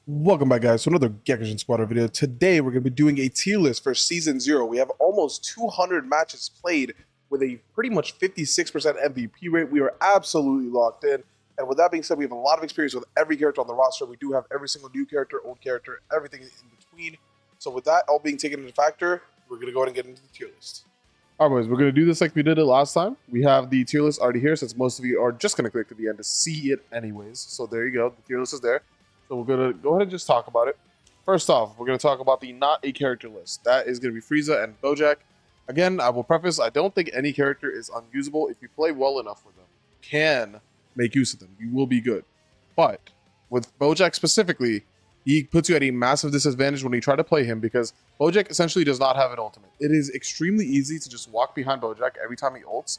Welcome back, guys, to another Gekishin Squadra video. Today, we're going to be doing a tier list for Season 0. We have almost 200 matches played with a pretty much 56% MVP rate. We are absolutely locked in. And with that being said, we have a lot of experience with every character on the roster. We do have every single new character, old character, everything in between. So with that all being taken into factor, we're going to go ahead and get into the tier list. All right, boys, we're going to do this like we did it last time. We have the tier list already here, since most of you are just going to click to the end to see it anyways. So there you go. The tier list is there. So we're going to go ahead and just talk about it. First off, we're going to talk about the not a character list. That is going to be Frieza and Bojack. Again, I will preface, I don't think any character is unusable. If you play well enough with them, you can make use of them. You will be good. But with Bojack specifically, he puts you at a massive disadvantage when you try to play him because Bojack essentially does not have an ultimate. It is extremely easy to just walk behind Bojack every time he ults.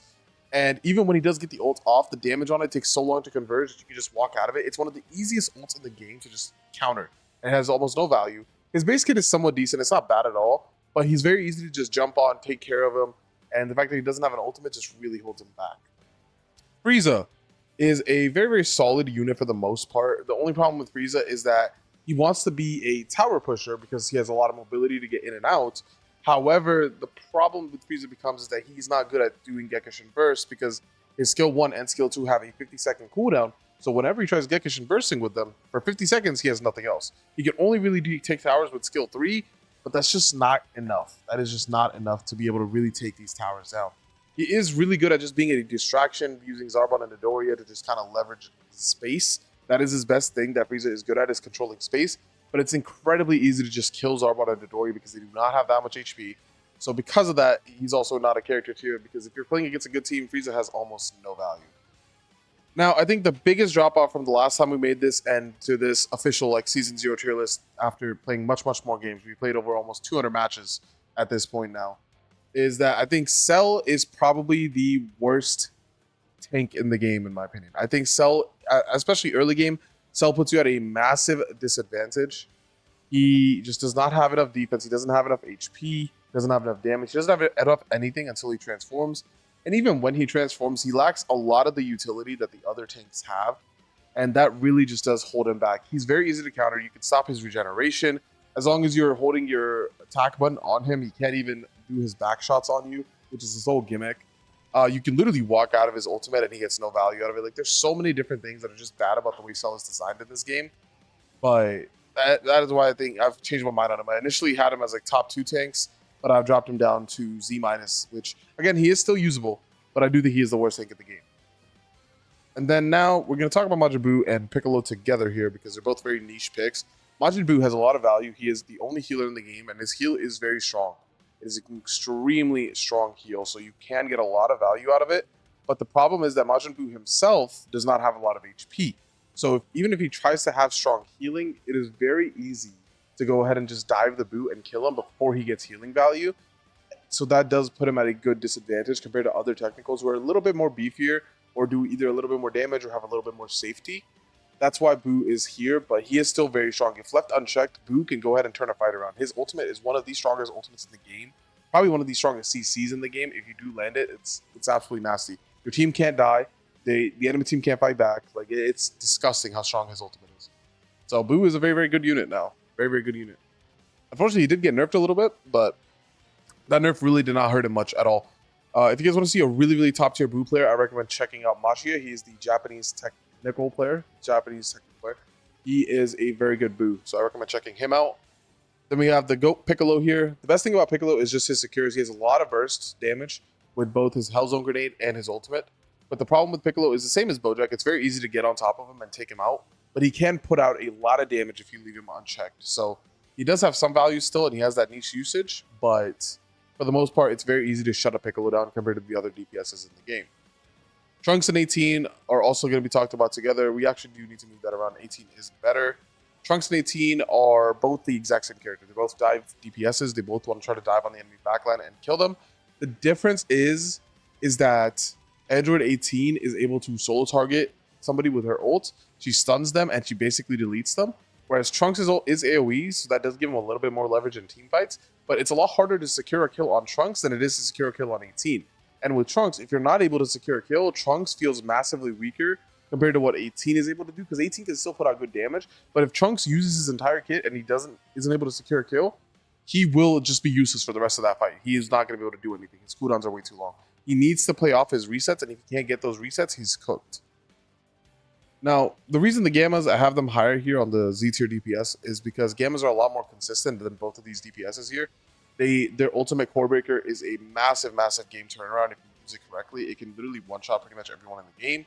And even when he does get the ult off, the damage on it takes so long to converge that you can just walk out of it. It's one of the easiest ults in the game to just counter. It has almost no value. His base kit is somewhat decent. It's not bad at all, but he's very easy to just jump on, take care of him. And the fact that he doesn't have an ultimate just really holds him back. Frieza is a very, very solid unit for the most part. The only problem with Frieza is that he wants to be a tower pusher because he has a lot of mobility to get in and out. However, the problem with Frieza becomes is that he's not good at doing Gekishin Burst because his skill 1 and skill 2 have a 50-second cooldown. So whenever he tries Gekishin Bursting with them, for 50 seconds, he has nothing else. He can only really take towers with skill 3, but that's just not enough. That is just not enough to be able to really take these towers down. He is really good at just being a distraction, using Zarbon and Midoriya to just kind of leverage space. That is his best thing that Frieza is good at, is controlling space. But it's incredibly easy to just kill Zarbon and Midoriya because they do not have that much HP. So because of that, he's also not a character tier because if you're playing against a good team, Frieza has almost no value. Now, I think the biggest drop off from the last time we made this and to this official like Season 0 tier list after playing much more games, we played over almost 200 matches at this point now, is that I think Cell is probably the worst tank in the game, in my opinion. I think Cell, especially early game, Cell puts you at a massive disadvantage. He just does not have enough defense. He doesn't have enough HP. Doesn't have enough damage. He doesn't have enough anything until he transforms. And even when he transforms, he lacks a lot of the utility that the other tanks have. And that really just does hold him back. He's very easy to counter. You can stop his regeneration. As long as you're holding your attack button on him, he can't even do his back shots on you, which is his whole gimmick. You can literally walk out of his ultimate and he gets no value out of it. Like, there's so many different things that are just bad about the way Cell is designed in this game. But that is why I think I've changed my mind on him. I initially had him as like top 2 tanks, but I've dropped him down to Z-, which, again, he is still usable, but I do think he is the worst tank in the game. And then now we're going to talk about Majin Buu and Piccolo together here because they're both very niche picks. Majin Buu has a lot of value. He is the only healer in the game, and his heal is very strong. It is an extremely strong heal, so you can get a lot of value out of it. But the problem is that Majin Buu himself does not have a lot of HP. So even if he tries to have strong healing, it is very easy to go ahead and just dive the Buu and kill him before he gets healing value. So that does put him at a good disadvantage compared to other technicals who are a little bit more beefier or do either a little bit more damage or have a little bit more safety. That's why Buu is here, but he is still very strong. If left unchecked, Buu can go ahead and turn a fight around. His ultimate is one of the strongest ultimates in the game. Probably one of the strongest CCs in the game. If you do land it, it's absolutely nasty. Your team can't die. The enemy team can't fight back. Like, it's disgusting how strong his ultimate is. So Buu is a very, very good unit now. Very, very good unit. Unfortunately, he did get nerfed a little bit, but that nerf really did not hurt him much at all. If you guys want to see a really, really top tier Buu player, I recommend checking out Mashiya. He is the Japanese technical player. He is a very good Buu, so I recommend checking him out. Then we have the GOAT Piccolo here. The best thing about Piccolo is just his security. He has a lot of burst damage with both his Hell Zone Grenade and his ultimate. But the problem with Piccolo is the same as Bojack. It's very easy to get on top of him and take him out, but he can put out a lot of damage if you leave him unchecked. So he does have some value still, and he has that niche usage, but for the most part, it's very easy to shut a Piccolo down compared to the other DPSs in the game. Trunks and 18 are also going to be talked about together. We actually do need to move that around. 18 is better. Trunks and 18 are both the exact same character. They both dive DPSs. They both want to try to dive on the enemy backline and kill them. The difference is that Android 18 is able to solo target somebody with her ult. She stuns them and she basically deletes them. Whereas Trunks is AoE, so that does give him a little bit more leverage in team fights. But it's a lot harder to secure a kill on Trunks than it is to secure a kill on 18. And with Trunks, if you're not able to secure a kill, Trunks feels massively weaker compared to what 18 is able to do, because 18 can still put out good damage. But if Trunks uses his entire kit and he isn't able to secure a kill, he will just be useless for the rest of that fight. He is not going to be able to do anything. His cooldowns are way too long. He needs to play off his resets, and if he can't get those resets, he's cooked. Now, the reason the Gammas, I have them higher here on the Z tier DPS is because Gammas are a lot more consistent than both of these DPSs here. Their ultimate core breaker is a massive, massive game turnaround. If you use it correctly, it can literally one-shot pretty much everyone in the game.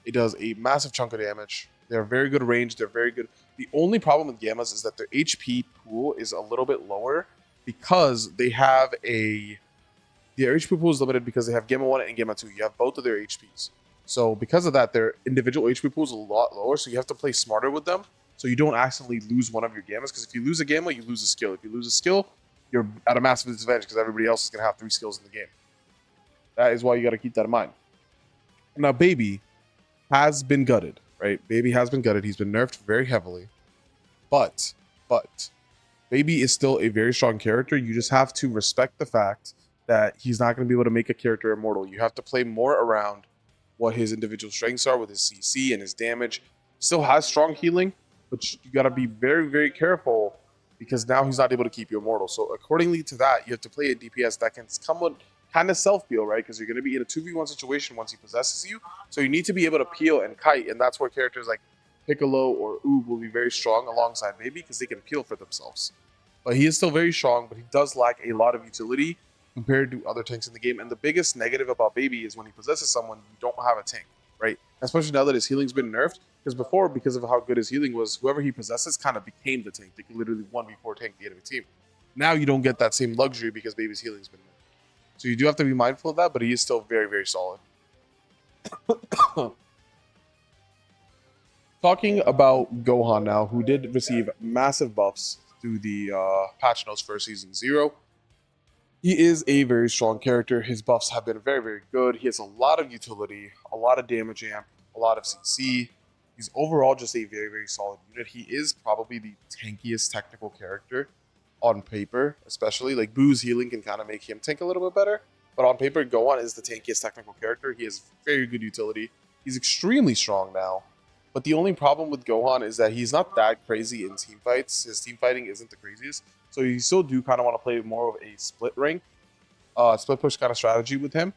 It does a massive chunk of damage. They're very good range. They're very good. The only problem with Gammas is that their HP pool is a little bit lower because they have their HP pool is limited because they have Gamma 1 and Gamma 2. You have both of their HPs. So because of that, their individual HP pool is a lot lower, so you have to play smarter with them so you don't accidentally lose one of your Gammas, because if you lose a Gamma, you lose a skill. If you lose a skill, you're at a massive disadvantage because everybody else is going to have 3 skills in the game. That is why you got to keep that in mind. Now, Baby has been gutted, right? Baby has been gutted. He's been nerfed very heavily. But, Baby is still a very strong character. You just have to respect the fact that he's not going to be able to make a character immortal. You have to play more around what his individual strengths are with his CC and his damage. Still has strong healing, but you got to be very, very careful because now he's not able to keep you immortal. So accordingly to that, you have to play a DPS that can somewhat kind of self-peel, right? Because you're going to be in a 2v1 situation once he possesses you. So you need to be able to peel and kite, and that's where characters like Piccolo or Oob will be very strong alongside Baby because they can peel for themselves. But he is still very strong, but he does lack a lot of utility compared to other tanks in the game. And the biggest negative about Baby is when he possesses someone, you don't have a tank, right? Especially now that his healing's been nerfed, because before, because of how good his healing was, whoever he possesses kind of became the tank. They can literally 1v4 tank the enemy team. Now you don't get that same luxury because Baby's healing's been nerfed. So you do have to be mindful of that, but he is still very, very solid. Talking about Gohan now, who did receive massive buffs through the patch notes for Season 0. He is a very strong character. His buffs have been very, very good. He has a lot of utility, a lot of damage amp, a lot of CC. He's overall just a very, very solid unit. He is probably the tankiest technical character on paper, especially. Like, Boo's healing can kind of make him tank a little bit better. But on paper, Gohan is the tankiest technical character. He has very good utility. He's extremely strong now. But the only problem with Gohan is that he's not that crazy in team fights. His team fighting isn't the craziest. So you still do kind of want to play more of a split rank, split push kind of strategy with him.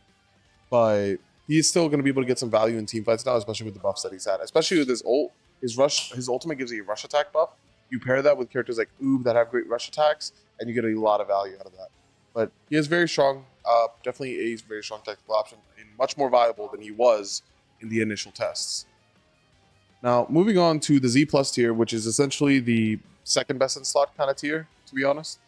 But he's still going to be able to get some value in team fights now, especially with the buffs that he's had. Especially with his ult, his ultimate gives you a rush attack buff. You pair that with characters like Oob that have great rush attacks, and you get a lot of value out of that. But he is very strong, definitely a very strong technical option, and much more viable than he was in the initial tests. Now, moving on to the Z plus tier, which is essentially the second best in slot kind of tier, to be honest.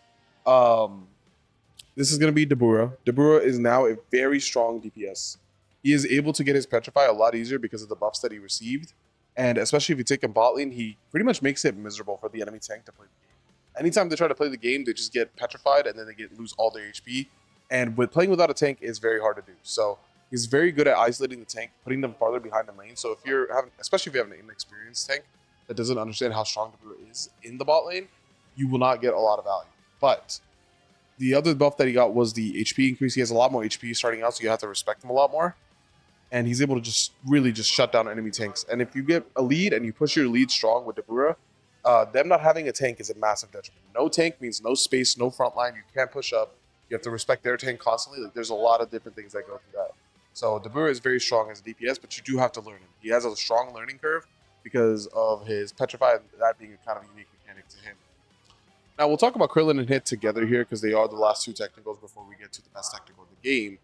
This is going to be Dabura. Dabura is now a very strong DPS. He is able to get his Petrify a lot easier because of the buffs that he received. And especially if you take him bot lane, he pretty much makes it miserable for the enemy tank to play the game. Anytime they try to play the game, they just get petrified and then they lose all their HP. And playing without a tank is very hard to do. So he's very good at isolating the tank, putting them farther behind the lane. So if you're having, especially if you have an inexperienced tank that doesn't understand how strong Dabura is in the bot lane, you will not get a lot of value. But the other buff that he got was the HP increase. He has a lot more HP starting out, so you have to respect him a lot more. And he's able to just really just shut down enemy tanks. And if you get a lead and you push your lead strong with Dabura, them not having a tank is a massive detriment. No tank means no space, no front line. You can't push up. You have to respect their tank constantly. Like, there's a lot of different things that go through that. So Dabura is very strong as a DPS, but you do have to learn him. He has a strong learning curve because of his Petrify, and that being a kind of unique mechanic to him. Now, we'll talk about Krillin and Hit together here because they are the last two technicals before we get to the best technical of the game.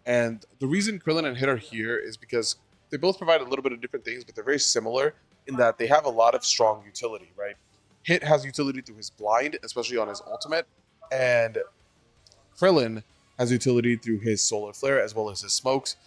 And the reason Krillin and Hit are here is because they both provide a little bit of different things, but they're very similar in that they have a lot of strong utility, right? Hit has utility through his blind, especially on his ultimate, and Krillin has utility through his solar flare as well as his smokes.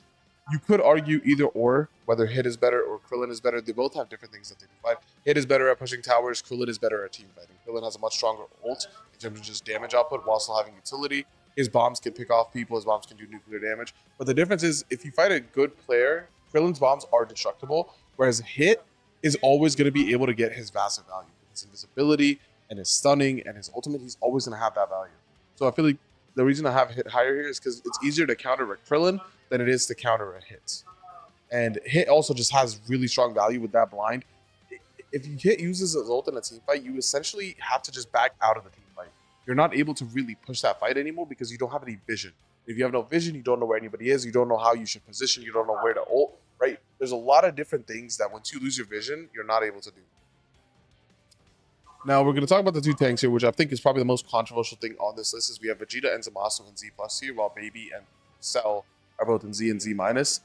You could argue either or, whether Hit is better or Krillin is better. They both have different things that they provide. Hit is better at pushing towers, Krillin is better at team fighting. Krillin has a much stronger ult in terms of just damage output while still having utility. His bombs can pick off people, his bombs can do nuclear damage. But the difference is, if you fight a good player, Krillin's bombs are destructible, whereas Hit is always going to be able to get his massive value. His invisibility and his stunning and his ultimate, he's always going to have that value. So I feel like the reason I have Hit higher here is because it's easier to counter a Krillin than it is to counter a Hit. And Hit also just has really strong value with that blind. If you Hit uses his ult in a team fight, you essentially have to just back out of the team fight. You're not able to really push that fight anymore because you don't have any vision. If you have no vision, you don't know where anybody is, you don't know how you should position, you don't know where to ult, right? There's a lot of different things that once you lose your vision, you're not able to do. Now we're going to talk about the two tanks here, which I think is probably the most controversial thing on this list. Is we have Vegeta and Zamasu in Z+ here, while Baby and Cell are both in Z and Z-.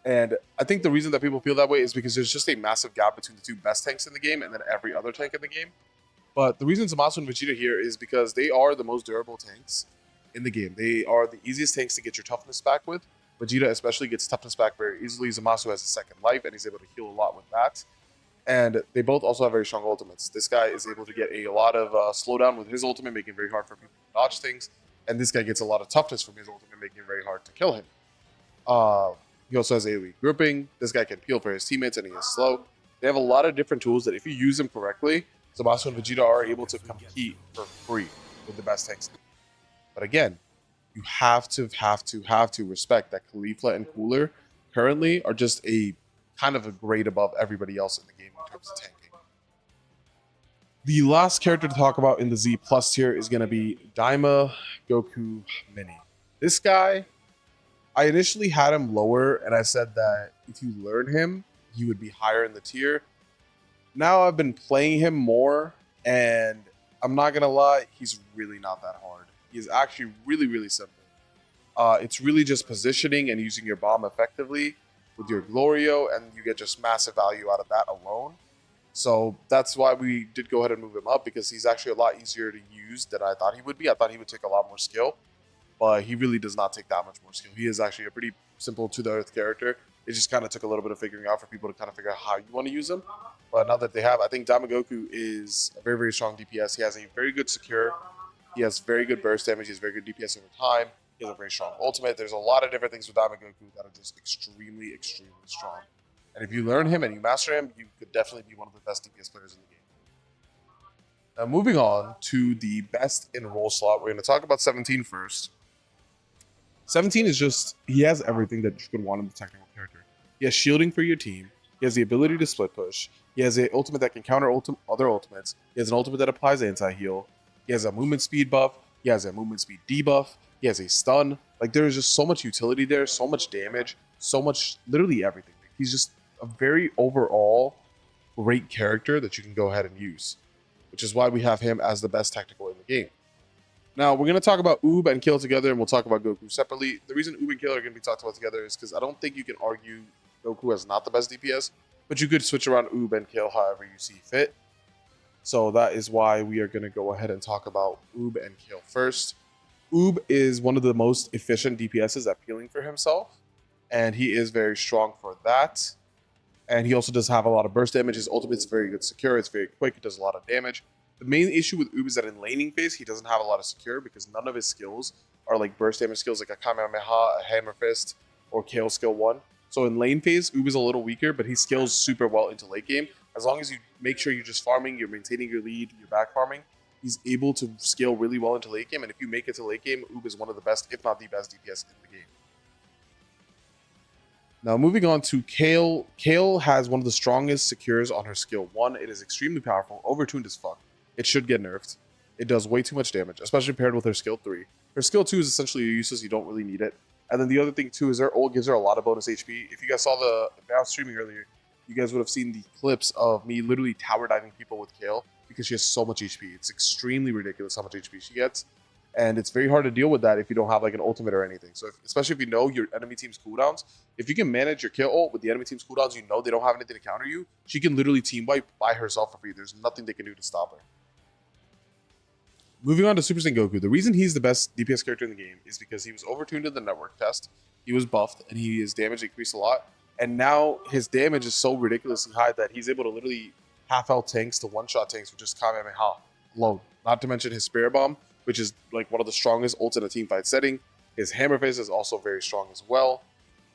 And I think the reason that people feel that way is because there's just a massive gap between the two best tanks in the game and then every other tank in the game. But the reason Zamasu and Vegeta here is because they are the most durable tanks in the game. They are the easiest tanks to get your toughness back with. Vegeta especially gets toughness back very easily. Zamasu has a second life, and he's able to heal a lot with that. And they both also have very strong ultimates. This guy is able to get a lot of slowdown with his ultimate, making it very hard for people to dodge things. And this guy gets a lot of toughness from his ultimate, making it very hard to kill him. He also has AoE grouping. This guy can peel for his teammates, and he is slow. They have a lot of different tools that if you use them correctly, Zamasu and Vegeta are able to compete for free with the best tanks. But again, you have to respect that Khalifa and Cooler currently are just a kind of a grade above everybody else in the game in terms of tanking. The last character to talk about in the Z+ tier is going to be Daima Goku Mini. This guy, I initially had him lower, and I said that if you learn him, he would be higher in the tier. Now I've been playing him more, and I'm not going to lie, he's really not that hard. He is actually really, really simple. It's really just positioning and using your bomb effectively with your Glorio, and you get just massive value out of that alone. So that's why we did go ahead and move him up, because he's actually a lot easier to use than I thought he would be. I thought he would take a lot more skill, but he really does not take that much more skill. He is actually a pretty simple to-the-earth character. It just kind of took a little bit of figuring out for people to kind of figure out how you want to use him. But now that they have, I think Daima Goku is a very, very strong DPS. He has a very good secure. He has very good burst damage. He has very good DPS over time. He has a very strong ultimate. There's a lot of different things with Daima Goku that are just extremely, extremely strong. And if you learn him and you master him, you could definitely be one of the best DPS players in the game. Now, moving on to the best in role slot, we're going to talk about 17 first. 17 is just, he has everything that you could want in the technical character. He has shielding for your team. He has the ability to split push. He has an ultimate that can counter other ultimates. He has an ultimate that applies anti-heal. He has a movement speed buff. He has a movement speed debuff. He has a stun. Like, there is just so much utility there, so much damage, so much, literally everything. He's just a very overall great character that you can go ahead and use, which is why we have him as the best technical in the game. Now, we're going to talk about Oob and Kill together, and we'll talk about Goku separately. The reason Oob and Kill are going to be talked about together is because I don't think you can argue Goku as not the best DPS, but you could switch around Oob and Kill however you see fit. So that is why we are going to go ahead and talk about Oob and Kill first. Oob is one of the most efficient DPSs at peeling for himself, and he is very strong for that. And he also does have a lot of burst damage. His ultimate is very good secure. It's very quick. It does a lot of damage. The main issue with Oob is that in laning phase, he doesn't have a lot of secure because none of his skills are like burst damage skills like a Kamehameha, a Hammer Fist, or KO skill 1. So in lane phase, Oob is a little weaker, but he scales super well into late game. As long as you make sure you're just farming, you're maintaining your lead, you're back farming, he's able to scale really well into late game. And if you make it to late game, Oob is one of the best, if not the best DPS in the game. Now, moving on to Kale. Kale has one of the strongest secures on her skill 1. It is extremely powerful, overtuned as fuck. It should get nerfed. It does way too much damage, especially paired with her skill 3. Her skill 2 is essentially useless. You don't really need it. And then the other thing too is her ult gives her a lot of bonus HP. If you guys saw if I was streaming earlier, you guys would have seen the clips of me literally tower diving people with Kale because she has so much HP. It's extremely ridiculous how much HP she gets. And it's very hard to deal with that if you don't have like an ultimate or anything. So especially if you know your enemy team's cooldowns, if you can manage your kill ult with the enemy team's cooldowns, you know they don't have anything to counter you, she can literally team wipe by herself for free. There's nothing they can do to stop her. Moving on to Super Saiyan Goku. The reason he's the best DPS character in the game is because he was overtuned in the network test. He was buffed and his damage increased a lot. And now his damage is so ridiculously high that he's able to literally half health tanks to one-shot tanks with just Kamehameha alone. Not to mention his Spirit Bomb, which is like one of the strongest ults in a team fight setting. His Hammer Fist is also very strong as well.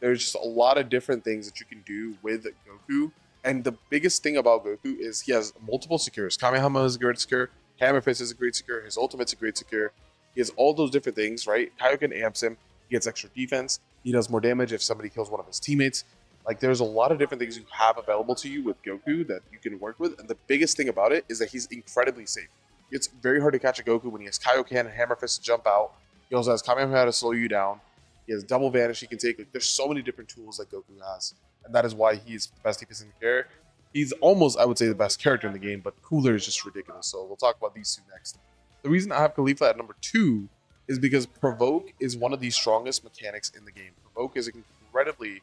There's just a lot of different things that you can do with Goku. And the biggest thing about Goku is he has multiple secures. Kamehameha is a great secure. Hammer Fist is a great secure. His ultimate's a great secure. He has all those different things, right? Kaioken amps him. He gets extra defense. He does more damage if somebody kills one of his teammates. Like there's a lot of different things you have available to you with Goku that you can work with, and the biggest thing about it is that he's incredibly safe. It's very hard to catch a Goku when he has Kaioken and Hammer Fist to jump out. He also has Kamehameha to slow you down. He has double vanish he can take. Like there's so many different tools that Goku has, and that is why he's the best DPS in the character. He's almost, I would say, the best character in the game, but Cooler is just ridiculous. So we'll talk about these two next. The reason I have Khalifa at number 2 is because Provoke is one of the strongest mechanics in the game. Provoke is incredibly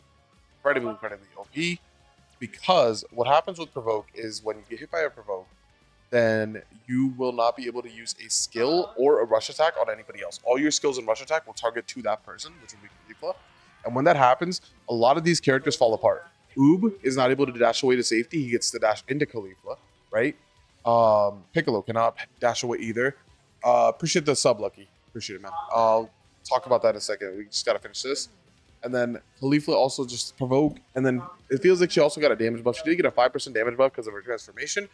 OP, because what happens with Provoke is when you get hit by a Provoke, then you will not be able to use a skill or a rush attack on anybody else. All your skills and rush attack will target to that person, which will be Khalifa. And when that happens, a lot of these characters fall apart. Oob is not able to dash away to safety. He gets to dash into Khalifa, right? Piccolo cannot dash away either. Appreciate the sub, Lucky. Appreciate it, man. I'll talk about that in a second. We just got to finish this. And then Khalifa also just Provoke. And then it feels like she also got a damage buff. She did get a 5% damage buff because of her transformation.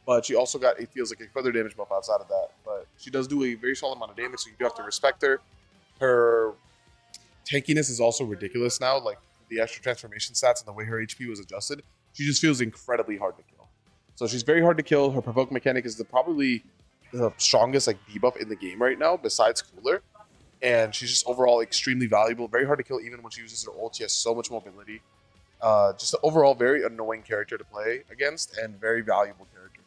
But she also got, it feels like, a further damage buff outside of that. But she does do a very solid amount of damage, so you do have to respect her. Her tankiness is also ridiculous now. Like, the extra transformation stats and the way her HP was adjusted, she just feels incredibly hard to kill. So she's very hard to kill. Her Provoke mechanic is probably the strongest like debuff in the game right now, besides Cooler. And she's just overall extremely valuable. Very hard to kill even when she uses her ult. She has so much mobility. Just an overall very annoying character to play against and very valuable character.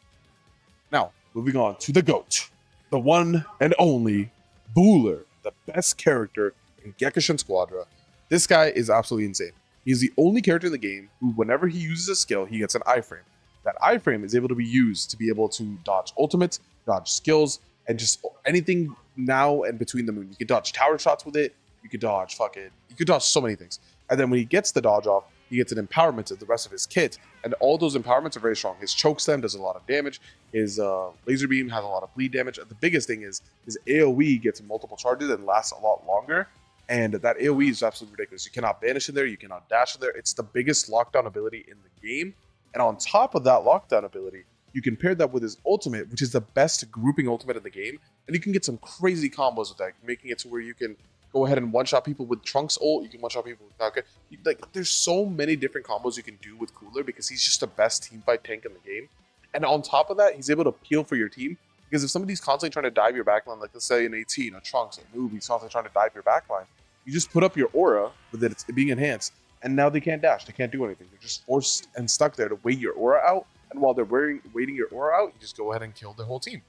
Now, moving on to the GOAT. The one and only Buhler, the best character in Gekishin Squadra. This guy is absolutely insane. He's the only character in the game who, whenever he uses a skill, he gets an iframe. That iframe is able to be used to be able to dodge ultimates, dodge skills, and just anything now and between the moon. You can dodge tower shots with it. You could dodge you could dodge so many things. And then when he gets the dodge off, he gets an empowerment to the rest of his kit. And all those empowerments are very strong. His choke stem does a lot of damage. His laser beam has a lot of bleed damage. And the biggest thing is his AoE gets multiple charges and lasts a lot longer. And that AoE is absolutely ridiculous. You cannot banish in there. You cannot dash in there. It's the biggest lockdown ability in the game. And on top of that lockdown ability, you can pair that with his ultimate, which is the best grouping ultimate in the game. And you can get some crazy combos with that, making it to where you can go ahead and one-shot people with Trunks ult. You can one-shot people with Falcon. Like, there's so many different combos you can do with Cooler because he's just the best teamfight tank in the game. And on top of that, he's able to peel for your team. Because if somebody's constantly trying to dive your backline, like let's say an 18, a Trunks, a Noob, he's constantly trying to dive your backline, you just put up your aura with it being enhanced, and now they can't dash. They can't do anything. They're just forced and stuck there to wait your aura out. And while they're waiting your aura out, you just go ahead and kill the whole team.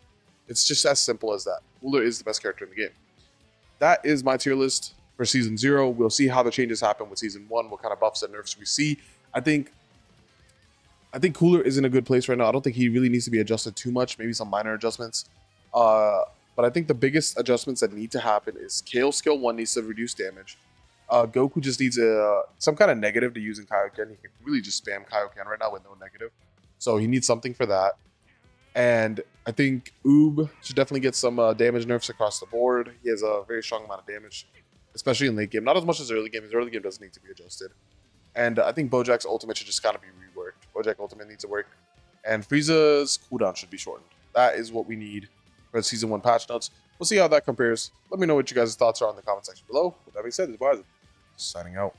It's just as simple as that. Cooler is the best character in the game. That is my tier list for Season 0. We'll see how the changes happen with Season 1, what kind of buffs and nerfs we see. I think Cooler is in a good place right now. I don't think he really needs to be adjusted too much. Maybe some minor adjustments. But I think the biggest adjustments that need to happen is Kale Skill 1 needs to reduce damage. Goku just needs some kind of negative to use in Kaioken. He can really just spam Kaioken right now with no negative. So he needs something for that. And I think Oob should definitely get some damage nerfs across the board. He has a very strong amount of damage, especially in late game. Not as much as early game. His early game doesn't need to be adjusted. And I think Bojack's ultimate should just kind of be reworked. Bojack ultimate needs to work. And Frieza's cooldown should be shortened. That is what we need for the Season 1 patch notes. We'll see how that compares. Let me know what you guys' thoughts are in the comment section below. With that being said, this is Kaizer, signing out.